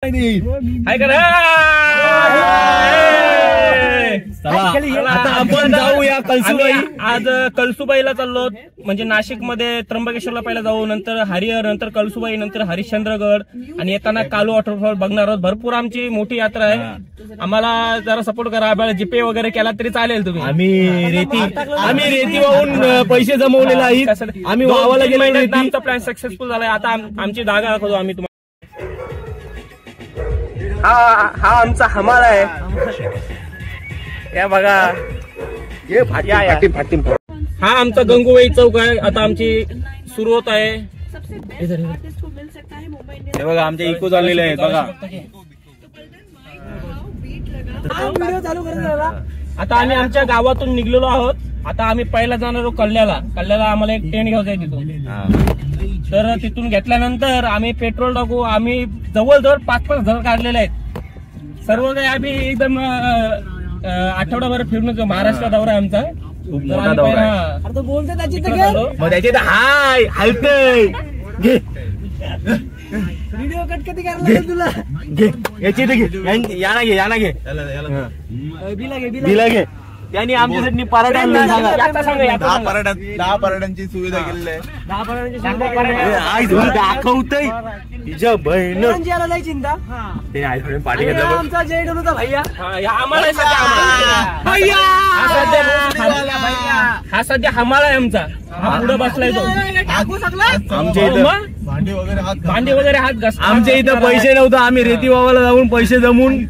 हाय करा. आता आपण जाऊया कळसुबाई. आज कळसुबाईला चाललो, म्हणजे नाशिक मध्ये त्र्यंबकेश्वरला पहिला जाऊ, नंतर हरिहर, नंतर कळसुबाई, नंतर हरिश्चंद्रगड आणि येताना कालू वॉटरफॉल बघणार आहोत. भरपूर आमची मोठी यात्रा आहे. आम्हाला जरा सपोर्ट करा. जीपे वगैरे केला तरी चालेल. तुम्ही आम्ही रेती वाहून पैसे जमवलेले आहेत. आम्ही वावाला गेलो. आमचा प्लॅन सक्सेसफुल झालाय. आता आमची जागा दाखवतो आम्ही तुम्हाला. हा आमचा हमाल आहे. या बघा, हा आमचा गंगूबाई चौक आहे. आता आमची सुरू होत आहे. हे बघा आमचे इको झालेले आहेत बघा. आता आम्ही आमच्या गावातून निघलेलो आहोत. आता आम्ही पहिला जाणार आहोत कल्याला. आम्हाला एक टेंट घ्यायचा आहे तिथून. तर तिथून घेतल्यानंतर आम्ही पेट्रोल टाकू. आम्ही जवळजवळ 5-5 घर काढलेले आहेत. सर्व काही आम्ही एकदम आठवडाभर फिरून महाराष्ट्र दौरा आहे आमचा. खूप मोठा दौरा आहे. बोलते त्याची हाय हलतय. व्हिडिओ कट कधी करायला तुला याची घे. या ना घे. बिला घे. त्यांनी आमच्यासाठी पराठा आणले. 10 पराठ्यांची सुविधा केलेली आहे. 10 पराठ्यांची सुविधा दाखवतय तिच्या बहीण. ते पाठी घेतलं. आमचा जय डोलूचा भैया. हा सध्या हमाला आहे आमचा. हा पुढे बसलाय तो. आमच्या इथं भांडे वगैरे हात घास. आमच्या इथं पैसे नव्हतं. आम्ही रेती वावाला जाऊन पैसे जमून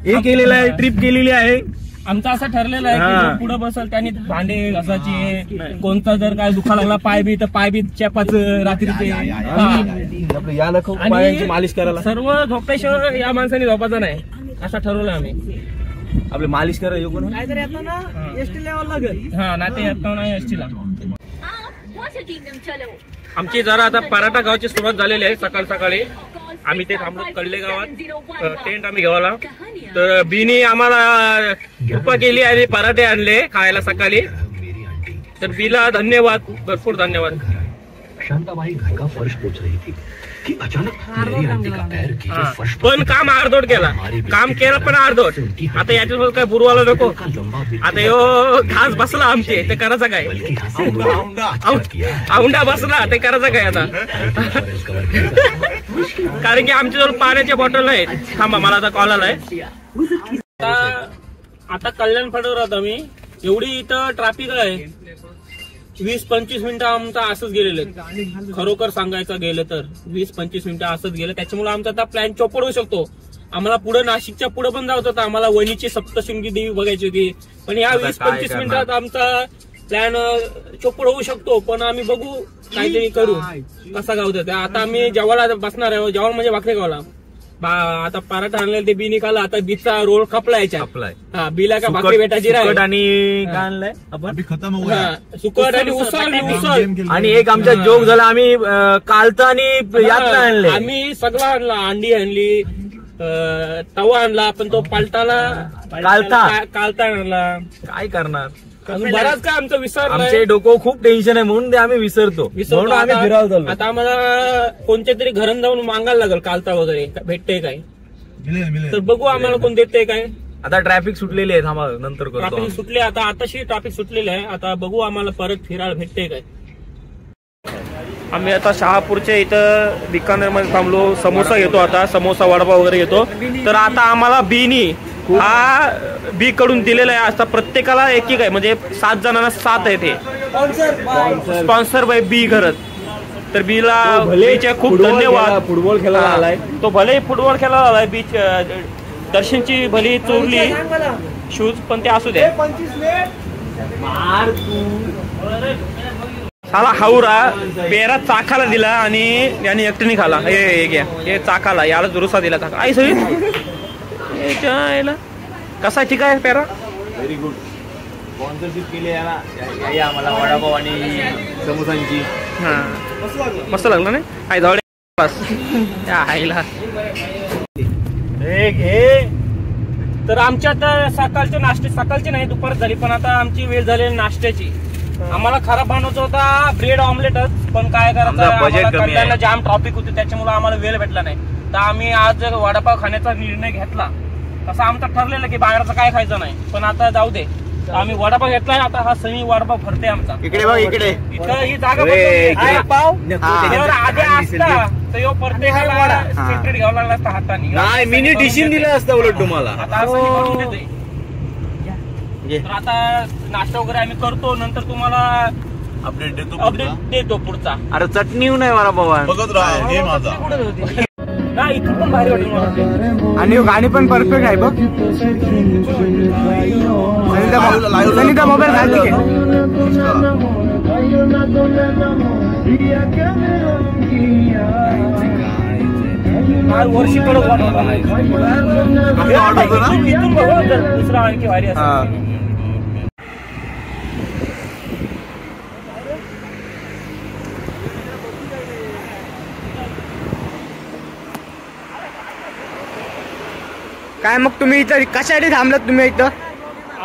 हे केलेलं आहे. ट्रिप केलेली आहे. आमचं असं ठरलेलं आहे की पुढे बसल त्यांनी भांडे घासायचे. कोणता जर काय दुखा लागला पाय बी चेपाचं रात्रीचे आणि मालिश करायला. सर्व झोपेशिवाय या माणसाने झोपायचं नाही असं ठरवलं आम्ही. आपले मालिश करायला येऊ पण एसटी लेवल लागेल. हा ना ते येतो ना एसटीला. आमची जरा आता पराठा गावची सुरुवात झालेली आहे. सकाळी आम्ही ते थांबलो कळले गावात. टेंट आम्ही घेवाला. तर बीनी आम्हाला कृपा केली आणि पराठे आणले खायला सकाळी. तर बीला धन्यवाद, भरपूर धन्यवाद. शांताबाई घर का फर्श पोछ रही थी कि अचानक मेरी आंटी का पैर गिरे फर्श पर. पण काम अर्धवट केला. काम केलं पण अर्धवट. आता याच्यासोबत काय बुरवाला नको. आता यो घास बसला आमचे ते करायचं काय. औंडा बसला ते करायचं काय आता. कारण की आमच्याजवळ पाण्याच्या बॉटल आहेत. थांबा मला आता कॉल आलाय. आता कल्याण फाट्यावर आहोत आम्ही. एवढी इथं ट्रॅफिक आहे. 20-25 मिनिटं आमचं असंच गेलेलं. खरोखर सांगायचं गेलं तर 20-25 मिनिटं असंच गेलं. त्याच्यामुळे आमचा आता प्लॅन चोपड होऊ शकतो. आम्हाला पुढे नाशिकच्या पुढे पण जायचं होतं. आम्हाला वणीची सप्तशृंगी देवी बघायची होती. पण या 20-25 मिनिटात आमचा प्लॅन चोपड होऊ शकतो. पण आम्ही बघू काहीतरी करू कसा गावत. आता आम्ही जेवायला बसणार आहे. जेवण म्हणजे भाकरी गावला. आता पराठा आणले ते बी निघाला. आता बीचा रोल खपलाय. हा बीला का भाकरी भेटायची राहील. आणि काय आणलंय आपण सुकट आणि उसळ. आणि एक आमचा जोक झाला. आम्ही कालता आणि यात्रा आणले. आम्ही सगळं आणला. अंडी आणली, तवा आणला. पण तो पालटाला कालता आणला. काय करणार. बराच काय आमचं विसर. आमचे डोकं खूप टेन्शन आहे म्हणून ते आम्ही विसरतो. आम्ही फिरायला चाललो. आता आम्हाला कोणत्या तरी घरून जाऊन मागायला लागेल कालता वगैरे भेटते काय. तर बघू आम्हाला कोण देते काय. आता ट्रॅफिक सुटलेली आहे. थांबा नंतर ट्रॅफिक सुटले. आताशी ट्रॅफिक सुटलेली आहे. आता बघू आम्हाला परत फिरायला भेटते काय. आम्ही आता शहापूरच्या इथं बिकानेर मध्ये थांबलो. समोसा घेतो. आता समोसा वडापाव वगैरे घेतो. तर आता आम्हाला बीनी हा बी कडून दिलेला आहे. आता प्रत्येकाला एक आहे. म्हणजे 7 जणांना 7 आहे. ते स्पॉन्सर बाय बी करत. तर बीला बीचे खूप धन्यवाद. फुटबॉल खेळायला आलाय तो. भले फुटबॉल खेळायला आलाय. बीच दर्शनची भली चोरली शूज पण ते असू दे. साला हावरा पेरा चाकाला दिला आणि याने एकटीने खाला. हे घ्या हे चाकाला. याला जुरुसा दिला चाका. आई सगळी कसा ठीक आहे पेरा. Very good. स्पॉन्सरशिप केली आहे ना आम्हाला वडापाव आणि समोसांची. हा मस्त लागलं नाही. आई धावडे आईला घे. तर आमच्या आता सकाळचे नाश्ते सकाळची नाही दुपार झाली. पण आता आमची वेळ झाली नाश्त्याची. आम्हाला खराब बनवायचा होता ब्रेड ऑमलेटच. पण काय करायचं जाम ट्रॉफिक होती त्याच्यामुळे आम्हाला वेळ भेटला नाही. तर आम्ही आज वडापाव खाण्याचा निर्णय घेतला. तसं आमचं ठरलेलं की बाहेरचं काय खायचं नाही, पण आता जाऊ दे. आम्ही वडापाव घेतलाय. आता हा सनी वडापाव भरते आमचा. इकडे बघ इकडे. इथं ही जागा पाव आधी असता तर यो प्रत्येकाला सेपरेट घ्यावं लागला असता हाताने. नाही मिनी डिशिन दिलं असतं उलट तुम्हाला. आता असं करून देते. तर आता नाश्ता वगैरे आम्ही करतो, नंतर तुम्हाला अपडेट देतो पुढचा. अरे चटणी नाही मला बाबा बघत राहा हे माझा. नाही इथून पण भारी वाटेल. आणि गाणी पण परफेक्ट आहे बघ. सनीचा मोबाईल घालते वर्षी कडक दुसरा आणखी भारी असं. काय मग तुम्ही इथं कशासाठी थांबलात तुम्ही इथं?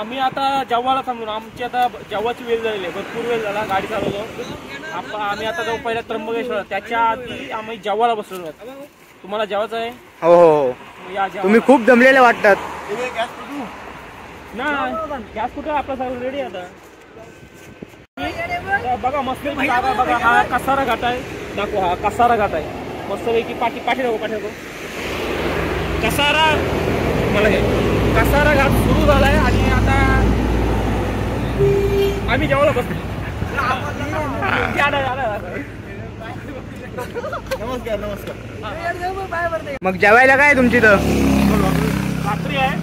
आम्ही आता जव्वाला थांबलो. आमची आता जव्वाची वेळ झालेली आहे, भरपूर वेळ झाला गाडी चालवतो. आम्ही आता जाऊ पहिल्या त्र्यंबकेश्वर, त्याच्या आधी आम्ही जव्वाला बसलेलो आहोत. तुम्हाला जेवायचं आहे? हो हो. या तुम्ही खूप दमलेले वाटतात. नाही गॅस कुठे आपला सगळं रेडी आता. बघा मस्त जागा बघा. हा कसारा घाट आहे. दाखवा हा कसारा घाट आहे. मस्तपैकी पाठी नको कसारा. मला हे कसारा घाट सुरू झालाय आणि आता आम्ही जेवायला बसलो. नमस्कार. मग जेवायला काय तुमची इथं? भाकरी आहे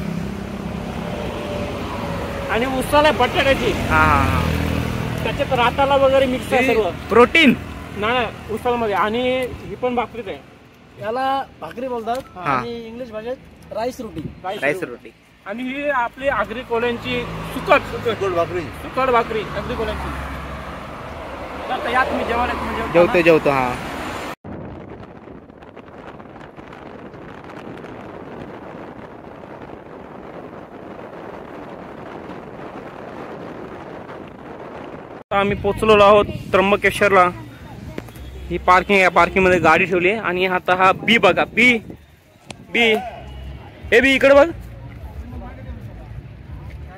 आणि उसाला बटाट्याची. त्याच्यात राताला वगैरे मिक्स आहे सगळं. प्रोटीन नाही उसाळमध्ये. आणि ही पण भाकरीच आहे. याला भाकरी बोलतात आणि इंग्लिश भाषेत राईस रोटी. राईस रोटी. आणि ही आपली आगरी कोल्यांची सुकट भाकरी आगरी कोल्यांची. तर या तुम्ही जेवायला जेवतो हा. आम्ही पोहोचलेलो आहोत त्र्यंबकेश्वरला. ही पार्किंग आहे. पार्किंग मध्ये गाडी ठेवली आहे. आणि आता हा बी बघा. बी हे बी इकडे बघ.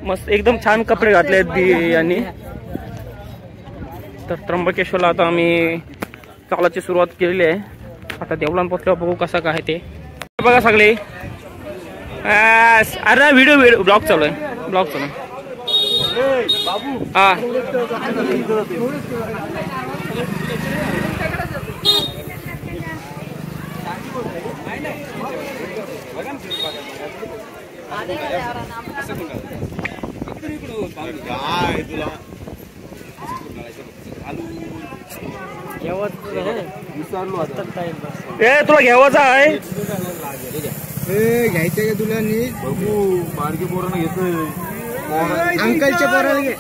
मस्त एकदम छान कपडे घातले आहेत बी यांनी. तर त्र्यंबकेश्वरला आता आम्ही चालायची सुरुवात केलेली आहे. आता देवळात पोहोचल्यावर बघू कसं काय ते. बघा सगळे. अरे व्हिडिओ ब्लॉग चालू आहे. हा तुला घ्यावाचा आहे. घ्यायचं का तुला? नीट बघू. बारकी पोरांना घेतोय. अंकलच्या पोराला घे.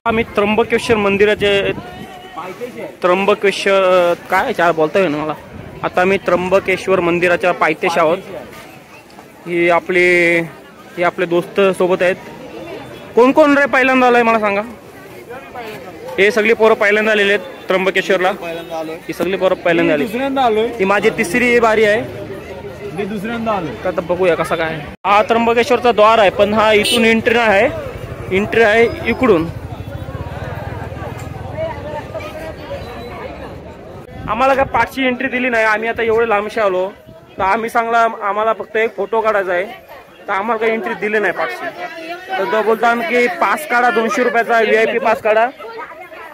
आम्ही त्र्यंबकेश्वर मंदिराचे काय चार बोलता येईल मला. आता आम्ही त्र्यंबकेश्वर मंदिराच्या पायथ्याशी आहोत. ही आपले दोस्त सोबत आहेत. कोण कोण रे पहिल्यांदा आलाय मला सांगा. हे सगळी पोरं पहिल्यांदा आलेले आहेत त्र्यंबकेश्वरला. ही सगळी पोरं पहिल्यांदा आली. दुसऱ्यांदा आलोय. ही माझी तिसरी बारी आहे. मी दुसऱ्यांदा आलोय. आता बघूया कसा काय. हा त्र्यंबकेश्वरचा द्वार आहे, पण हा इथून एंट्री आहे. एंट्री आहे इकडून. आम्हाला काय पाचची एंट्री दिली नाही. आम्ही आता एवढे लांबशे आलो तर आम्ही सांगला आम्हाला फक्त एक फोटो काढायचा आहे. तर आम्हाला काही एंट्री दिली नाही पाचची. तर तो बोलता की पास काढा 200 रुपयाचा VIP पास काढा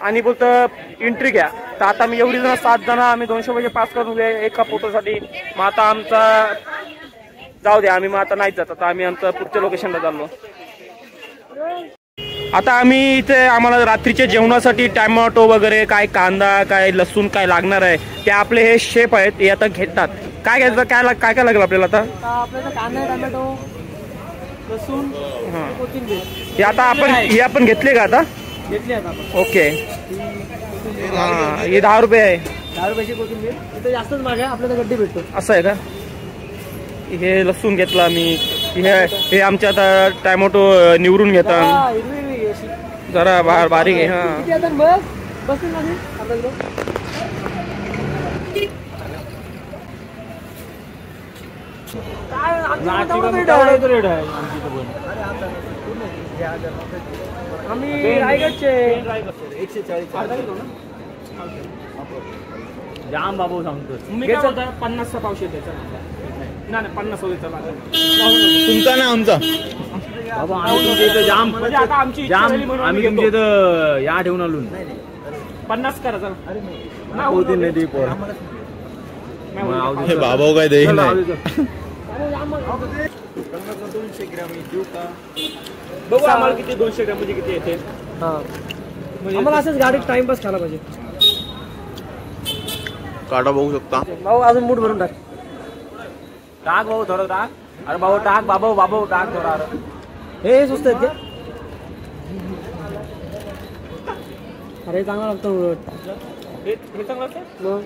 आणि बोलतं एंट्री घ्या. तर आता मी एवढी जण 7 जण आम्ही 200 रुपयाचे पास करून एका फोटोसाठी. मग आता आमचा जाऊ दे. आम्ही मग आता नाही जात. आता आम्ही आमचं पुढच्या लोकेशनला चाललो. आता आम्ही इथे आम्हाला रात्रीच्या जेवणासाठी टॅमॅटो वगैरे काय कांदा काय लसूण काय लागणार आहे ते आपले हे शेफ आहेत. हे आता घेतात. काय घ्यायचं काय काय लागेल आपल्याला? आता आपल्याला कांदा टोमॅटो लसूण कोथिंबीर हे आता आपण घेतले का? आता घेतली आता आपण. ओके. हे 10 रुपये आहे. 10 रुपयाची कोथिंबीर. इथे जास्तच महाग आहे. आपल्याला गड्डी भेटतो. असं आहे का? हे लसूण घेतला मी. हे आमच्या आता टॅमॅटो निवडून घेतात जरा बारीक आहे. हा आम्ही रायगडचे 140 जाम बाबू सांगतो. मी काय बोलतोय 50चा पावशे त्याचा नाही 50 होईल. तुमचा ना आमचा बाबा आम्ही तुमच्या इथं जाम म्हणजे आता आमची इच्छा जाम झाली म्हणून आम्ही आम्ही तुमच्या इथं या ठेवून आलो 50 करा चला. होते नाही ते पोर हे बाबा काय देईल नाही. बघू आम्हाला किती 200 ग्रॅम म्हणजे किती येते. आम्हाला असंच गाडीत टाइमपास खायला पाहिजे. काटा बघू शकता. भाऊ अजून मूठ भरून टाक. टाक भाऊ थोडं टाक. अरे भाऊ टाक बाबू टाक थोडा. हे सुस्त आहेत का? अरे चांगला लागतो उलट. हे चांगलं असतं.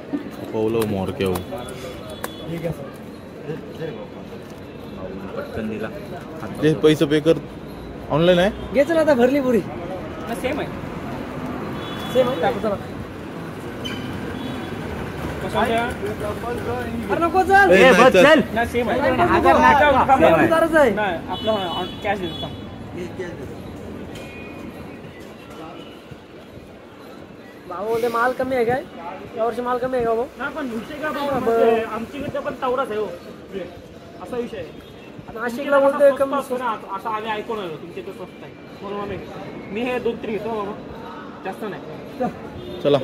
पवलो मोरके पटकन दिला. ते पैसे पे कर ऑनलाईन आहे. घे चला आता भरली पुरी. सेम आहे. सेम आहे टाकू चला. अरे नको चल. ए, नाही बस चल. चल. नाही सेम आहे. नाही, नाही नको. आहे. उतारच आहे. आपलं कॅश देतो. भाऊ बोलते माल कमी आहे काय यावर्षी? माल कमी आहे का भाऊ? नाही पण विषय काय भाऊ आमच्याकडे पण तेवढाच आहे हो. असा विषय आहे. नाशिकला बोलतोय स्वस्त कमी. असतं ना, असं आम्ही ऐकून आलो तुमच्या इथं स्वस्त आहे म्हणून मी हे 2-3 घेतो बाबा जास्त नाही. चला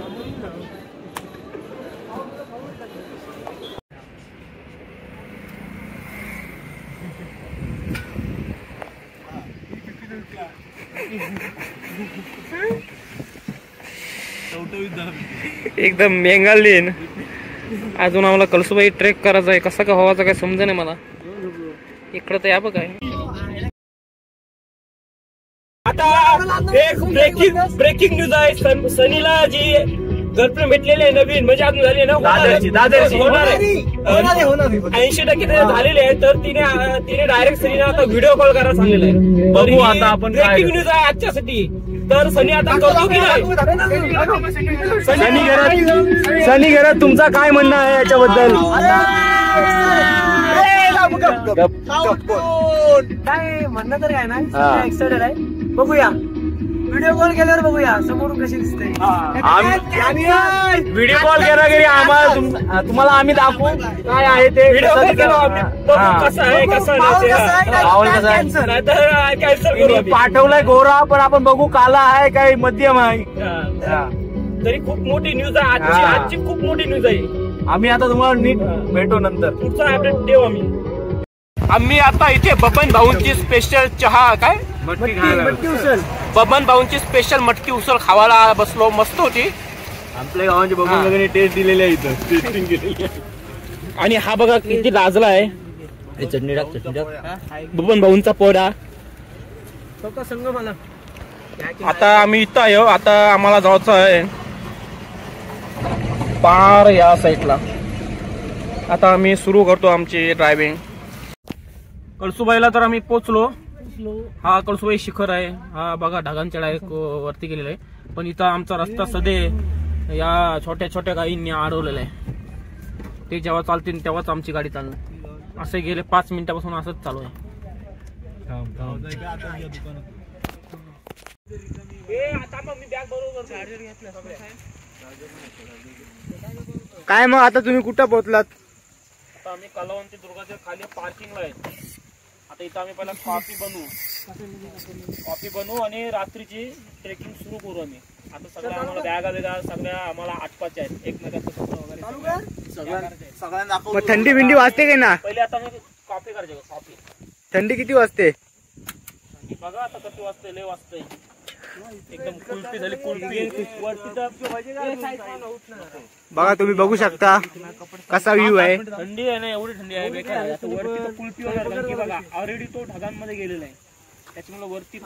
एकदम मेंगालीन. अजून आम्हाला कळसुबाई ट्रेक करायचा आहे. कसा का व्हावाचा काय समजा नाही मला. इकडं तर या बघ काय. आता एक ब्रेकिंग न्यूज आहे. सनीला जी गर्लफ्रेंड भेटलेली आहे नवीन म्हणजे अजून झाली ना दादरची. होणार आहे. 80% ते झालेले आहे. तर तिने डायरेक्ट सनीला आता व्हिडिओ कॉल करायला सांगितलं आहे. बघू आता आपण काय. ब्रेकिंग न्यूज आहे आजच्यासाठी. तर सनी आता करतो की नाही. सनी घरात तुमचा काय म्हणणं आहे याच्याबद्दल? काय म्हणणं तर काय ना एक्साइटेड आहे. बघूया व्हिडिओ कॉल केल्यावर बघूया समोरून कशी दिसते. व्हिडिओ कॉल केला घरी आम्हाला तुम्हाला आम्ही दाखवू काय आहे ते. व्हिडिओ कॉल केला आम्ही. बघू कसं आहे कसं नाही. नाहीतर कॅन्सल करू आम्ही. पाठवलाय गोरा पण आपण बघू काला आहे काय मध्यम आहे. तरी खूप मोठी न्यूज आहे आजची खूप मोठी न्यूज आहे. आम्ही आता तुम्हाला नीट भेटू नंतर. पुढचा अपडेट देऊ आम्ही आता इथे बबन भाऊंची स्पेशल चहा काय मटकी उचल. बबन भाऊंची स्पेशल मटकी उसळ खावायला बसलो. मस्त होती. आपल्या गावांचे बघून वगैरे टेस्ट दिलेले आहे इथं. टेस्टिंग केलेली आहे. आणि हा बघा किती लाजला आहे. चटणी टाक. बबन भाऊंचा पोडा. फक्त संग मला. आता आम्ही इथं आहे. आता आम्हाला जायचं आहे पार या साईडला. आता आम्ही सुरू करतो आमची ड्रायव्हिंग. कळसुबाईला तर आम्ही पोचलो. हा कळसुबाई शिखर आहे. हा बघा ढगांच्या डायरेक्ट वरती गेलेला आहे. पण इथं आमचा रस्ता सदे या छोट्या छोट्या गायींनी अडवलेला आहे. ते जेव्हा चालतील तेव्हाच आमची गाडी चालणार. असे गेले 5 मिनिटापासून असंच चालू आहे. काय मग आता तुम्ही कुठं पोहोचलात? आता आम्ही कलावंती दुर्गाच्या खाली पार्किंगला आहे. आता इथं आम्ही पहिला कॉफी बनवू आणि रात्रीची ट्रेकिंग सुरू करू आम्ही. आता सगळ्या आम्हाला बॅगा सगळ्या आम्हाला आटपाच्या आहेत. एकमेकांचं मग थंडी बिंडी वाजते काय ना? पहिले आता मी कॉफी करायचे. कॉफी थंडी किती वाजते? बघा आता किती वाजते. लय वाजतंय. एकदम कुल्फी झाली. कुल्फी वरती तर बघा तुम्ही बघू शकता कसा व्ह्यू आहे. थंडी आहे ना. एवढी थंडी आहे बेकार आहे. आता वरती तर कुल्फी वगैरे बघा ऑलरेडी तो ढगांमध्ये गेलेला आहे. त्याच्यामुळे वरती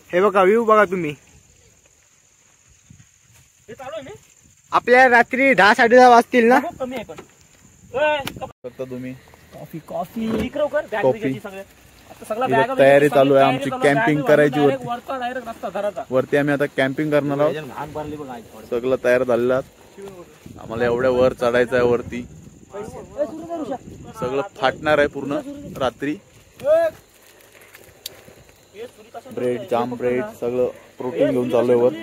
हे बघा व्ह्यू बघा तुम्ही. हे चालू आहे ना. आपल्या रात्री 10-10:30 वाजतील ना. कमी आहे पण तुम्ही कॉफी कॉफी इकडे कर बॅग कॉफी. बिगाची सगळे आता सगळा इथं बॅग तयारी चालू आहे आमची, कॅम्पिंग करायची वरती. वरचा डायरेक्ट रस्ता धराचा वरती आम्ही आता कॅम्पिंग करणार आहोत. घाण भरली बघ आज. सगळं तयार झालेलं आहे. आम्हाला एवढ्या वर चढायचं आहे वरती. सगळं फाटणार आहे पूर्ण रात्री. ब्रेड जाम ब्रेड सगळं प्रोटीन घेऊन चाललोय वर.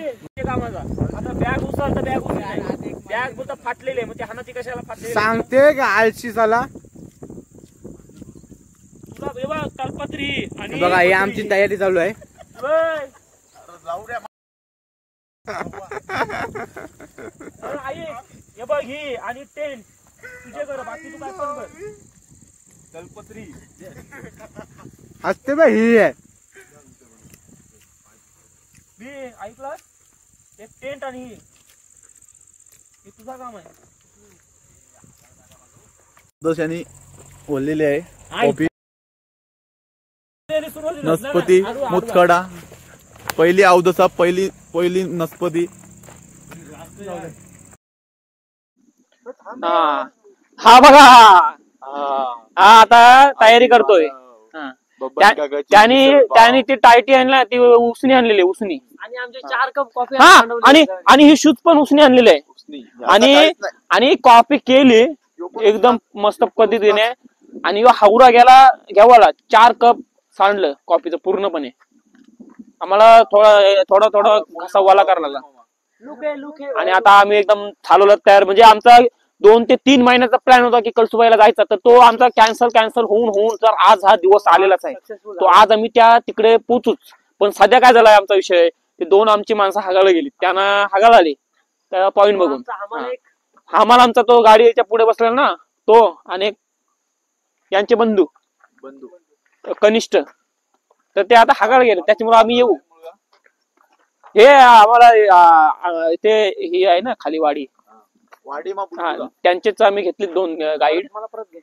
कामाचा आता बॅग उचल तर बॅग उचल बॅग बोलता फाटलेले मग ते हानाची कशाला फाटलेली सांगते का आळशी साला. तुला हे बघ कल्पत्री आणि बघा ही आमची तयारी चालू आहे. ओय. अरे आई हे बघ ही आणि टेंट तुझे कर बाकी तू काय पण कर कल्पत्री असते बा ही आहे. मी ऐकलं एक टेंट आणि हे तुझा काम आहे. दशानी बोललेली आहे कॉफी सुरुवातीला नस्पती मुतखडा पहिली अवदसा पहिली नस्पती. हा बघा हा आता तयारी करतोय. त्याने ती टायटी आणला ती उसनी आणलेली उसनी आणि आमचे 4 कप कॉफी हा आणि ही शूज पण उसनी आणलेली आहे. आणि कॉफी केली एकदम मस्त पद्धतीने आणि हावरा घ्यावाला 4 कप सांडलं कॉफीचं पूर्णपणे. आम्हाला थोडा घसा वाला करायला आणि आता आम्ही एकदम चालवलं तयार. म्हणजे आमचा 2 ते 3 महिन्याचा प्लॅन होता की कळसुबाईला जायचा, तर तो आमचा कॅन्सल होऊन तर आज हा दिवस आलेलाच आहे. तो आज आम्ही तिकडे पोचूच. पण सध्या काय झालाय आमचा विषय, ते 2 आमची माणसं हागायला गेली, त्यांना हागायला आली त्या पॉइंट बघून. आम्हाला आमचा तो गाडीच्या पुढे बसलेला ना तो आणि यांचे बंधू कनिष्ठ, तर ते आता हागायला गेले. त्याच्यामुळे आम्ही येऊ. हे आम्हाला ते ही आहे ना खाली वाडी त्यांचेच आम्ही घेतले 2 गाईड. मला परत घे.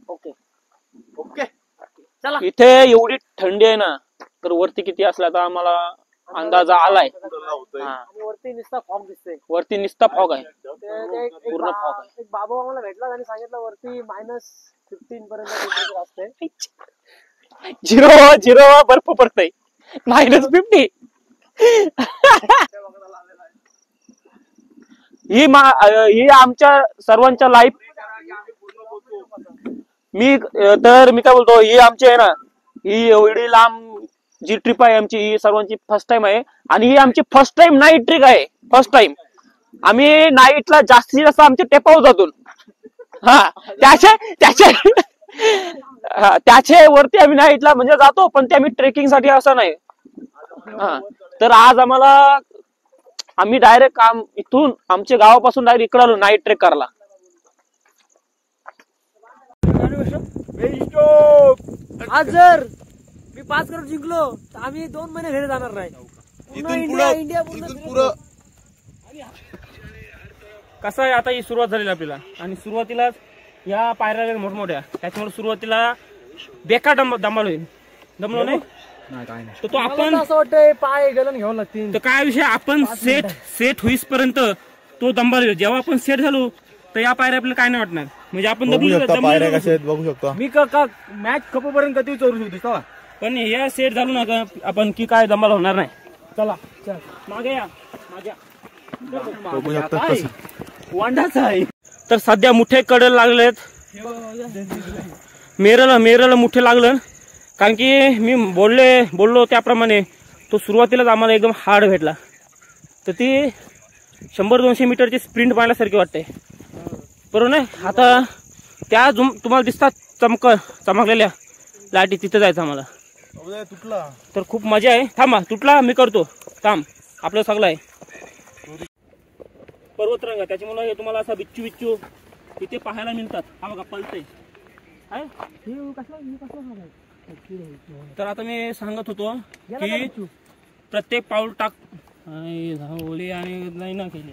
Okay okay. चला इथे एवढी थंडी आहे ना, तर वरती किती असला तर आम्हाला अंदाज आलाय. आणि वरती नुसता फॉग दिसते. वरती निस्ता फॉग आहे, पूर्ण पूर्ण fog आहे. एक बाबा आम्हाला भेटला आणि सांगितलं वरती -15 पर्यंत टेम्परेचर असते. 0 बर्फ पडतय -50. ही आमच्या सर्वांच्या लाईफ. मी काय बोलतो, ही आमची आहे ना, ही एवढी लांब जी ट्रिप आहे आमची, ही सर्वांची फर्स्ट टाइम आहे. आणि ही आमची फर्स्ट टाइम नाईट ट्रिप आहे. फर्स्ट टाइम आम्ही नाईटला जास्तीत जास्त आमच्या टेपावर जातो. हा त्याचे वरती आम्ही नाईटला म्हणजे जातो, पण ते आम्ही ट्रेकिंग साठी असं नाही. हा तर आज आम्ही डायरेक्ट इथून आमच्या गावापासून डायरेक्ट इकडे आलो नाईट ट्रेक करायला. आज जर मी 5 करोड जिंकलो तर आम्ही 2 महिने घरी जाणार नाही. इंडिया पूर्ण कसं आहे आता ही सुरुवात झालेली आपल्याला. आणि सुरुवातीला या पायऱ्या मोठमोठ्या, त्याच्यामुळे सुरुवातीला बेकार दमलो नाही. तर तो आपण असं वाटतं पाय गलन घ्यावं लागतील. तर काय विषय, आपण सेट होईसपर्यंत तो दंबाल. जेव्हा आपण सेट झालो तर या पायऱ्या आपल्याला काय नाही वाटणार. म्हणजे आपण पायऱ्या कशा आहेत बघू शकतो. मी मॅच खपोपर्यंत कधी चोरू शकतो, पण या सेट झालो ना का आपण की काय दंबाल होणार नाही. चला मागे या बघू शकता वांडाचा आहे. तर सध्या मुठे कडे लागलेत. मेरला मुठे लागलं, कारण की मी बोललो त्याप्रमाणे तो सुरुवातीलाच आम्हाला एकदम हार्ड भेटला. तर ती 100-200 मीटरची स्प्रिंट पाहण्यासारखी वाटते, बरोबर नाही. आता त्या तुम्हाला दिसतात चमकलेल्या लाटी, तिथे जायचं आम्हाला. तर खूप मजा आहे. थांबा, तुटला मी करतो. थांब, आपलं सगळं आहे पर्वतरंग, त्याच्यामुळे तुम्हाला असा बिच्चू तिथे पाहायला मिळतात. हा बघा पलते. तर आता मी सांगत होतो की प्रत्येक पाऊल टाक झावली आणि नाही ना केली.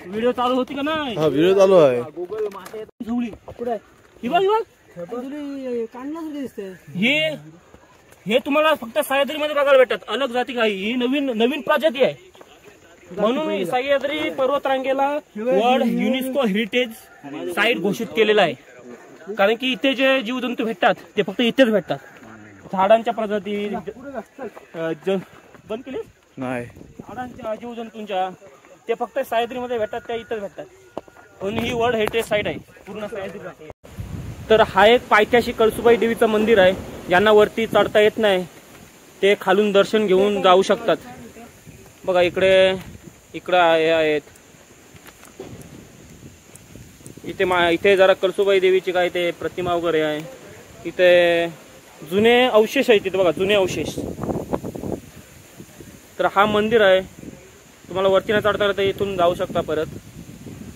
व्हिडिओ चालू होती का नाही? हा व्हिडिओ चालू आहे. गुगल मासे झवली कुठे ही बघ काढण्यासारखे दिसते. हे तुम्हाला फक्त सह्याद्रीमध्ये बघायला भेटतात. अलग जाती काही, ही नवीन प्रजाती आहे. म्हणून सह्याद्री पर्वतरांगेला वर्ल्ड युनेस्को हेरिटेज साईट घोषित केलेला आहे. कारण की इथे जे जीवजंतू भेटतात ते फक्त इथेच भेटतात. झाडांच्या प्रजाती बंद केली नाही. झाडांच्या जीवजंतूंच्या ते फक्त सह्याद्रीमध्ये भेटतात, त्या इथेच भेटतात. म्हणून ही वर्ल्ड हेरिटेज साईट आहे पूर्ण सह्याद्री. तर हा एक पायथ्याशी कळसुबाई देवीचं मंदिर आहे. ज्यांना वरती चढता येत नाही ते खालून दर्शन घेऊन जाऊ शकतात. बघा इकडे हे आहेत. इथे जरा कळसुबाई देवीची काय ते प्रतिमा वगैरे आहे. इथे जुने अवशेष आहेत. तिथे बघा जुने अवशेष. तर हा मंदिर आहे. तुम्हाला वरती न चढता तर इथून जाऊ शकता परत.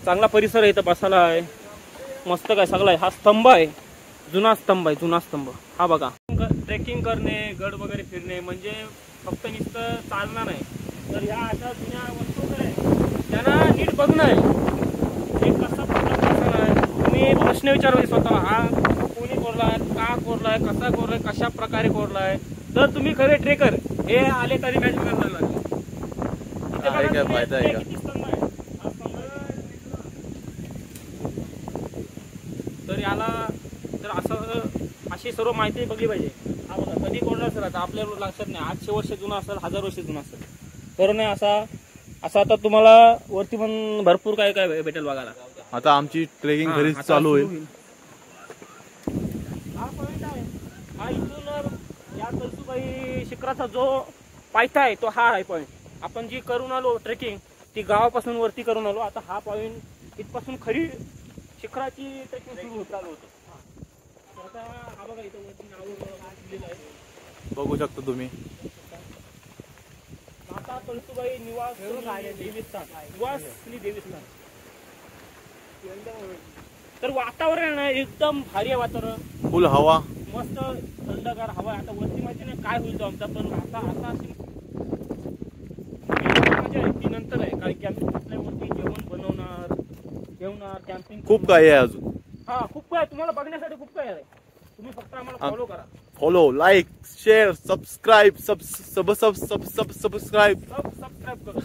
चांगला परिसर आहे इथं बसायला आहे. मस्त काय सगळं आहे. हा स्तंभ आहे, जुना स्तंभ आहे, जुना स्तंभ. हा बघा ट्रेकिंग करणे, गड वगैरे फिरणे म्हणजे फक्त नुसतं चालणार नाही, तर ह्या अशा जुन्या वस्तू वगैरे त्यांना नीट बघणं आहे. नीट कसा आहे तुम्ही प्रश्न विचारले स्वतः. हा कोणी कोरलाय, का कोरलाय, कसा कोरलाय, कशा प्रकारे कोरलाय. तर तुम्ही खरे ट्रेकर हे आले तरी मॅच करायला लागले. फायदा आहे का? तर याला तर अशी सर्व माहिती बघली पाहिजे. हा बघा कधी कोरला असेल आता आपल्याला लक्षात नाही. 800 वर्ष जुना असेल, 1000 वर्ष जुना असेल. तर नाही असा आता तुम्हाला वरती पण भरपूर काय काय भेटेल बघायला. आता आमची ट्रेकिंग घरीच चालू होईल. हा पॉइंट आहे. हा इथून या कळसुबाई शिखराचा जो पायथा आहे तो हा आहे पॉइंट. आपण जी करून आलो ट्रेकिंग ती गावापासून वरती करून आलो. आता हा पॉइंट इथपासून खरी शिखराची ट्रेकिंग सुरू चालू होतं. आता हा बघा इथं वरती नाव लिहिलेलं आहे, बघू शकता तुम्ही. माता कळसुबाई निवासनी देवस्थान. तर वातावरण आहे एकदम भारी आहे. वातावरण फुल हवा, मस्त थंडगार हवा. आता वरती माहिती नाही काय होईल तो आमचा, पण आता अशी मजा आहे ती नंतर आहे. कारण कॅम्पिंग असल्यावरती जेवण बनवणार, जेवणार, कॅम्पिंग खूप काही आहे अजून. हा खूप काय तुम्हाला बघण्यासाठी खूप काय आहे. तुम्ही फक्त आम्हाला फॉलो करा. Follow, like, share, subscribe, subscribe. Subscribe करा.